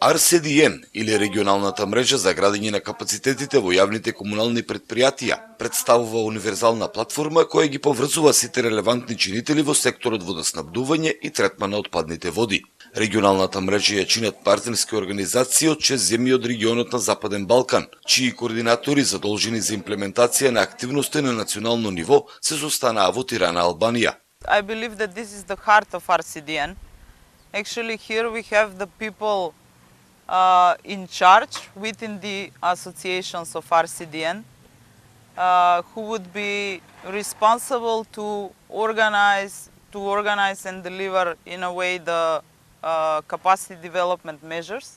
RCDN или регионалната мрежа за градење на капацитетите во јавните комунални предпријатија представува универзална платформа која ги поврзува сите релевантни чинители во секторот водоснабдување и третман на отпадните води. Регионалната мрежа ја чинат партнерски организации од 6 земји од регионот на Западен Балкан, чии координатори задолжени за имплементација на активности на национално ниво се состанаа во Тирана, Албанија. I believe that this is the heart of RCDN. Actually, here we have the people in charge within the associations of RCDN who would be responsible to organize and deliver in a way the capacity development measures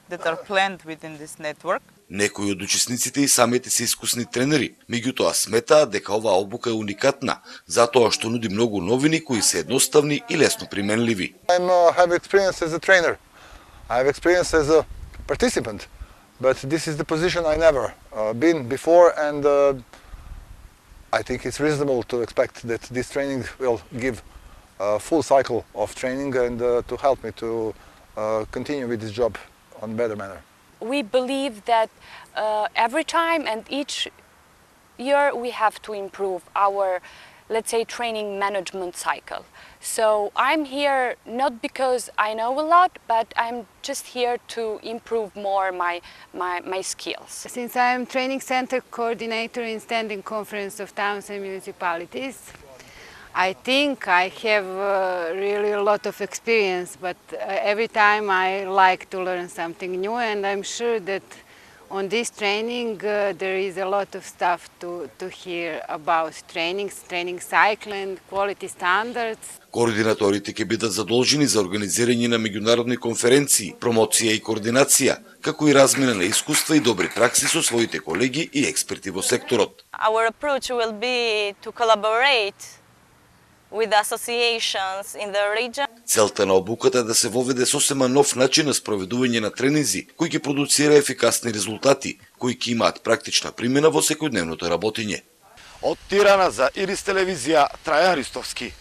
that are planned within this network. Некои од учесниците и самите се искусни тренери, меѓутоа сметаат дека оваа обука е уникатна, затоа што нуди многу новини кои се едноставни и лесно применливи. I have experience as a trainer. I have experience as a participant, but this is the position I never been before, and I think it's reasonable to expect that this training will give a full cycle of training and to help me to continue with this job on a better manner. We believe that every time and each year we have to improve our, let's say, training management cycle. So I'm here not because I know a lot, but I'm just here to improve more my skills. Since I am training center coordinator in Standing Conference of Towns and Municipalities, I think I have really a lot of experience, but every time I like to learn something new, and I'm sure that on this training there is a lot of stuff to hear about training cycle and quality standards. Координаторите ќе бидат задолжени за организирање на меѓународни конференции, промоција и координација, како и размена на искуства и добри пракси со своите колеги и експерти во секторот. Our approach will be to collaborate with associations in the region. Целта на обуката е да се воведе сосема нов начин на спроведување на тренинзи, кој ќе продуцира ефикасни резултати, кои ќе имаат практична примена во секојдневното работење. Од Тирана за Ирис телевизија, Трајан Ристовски.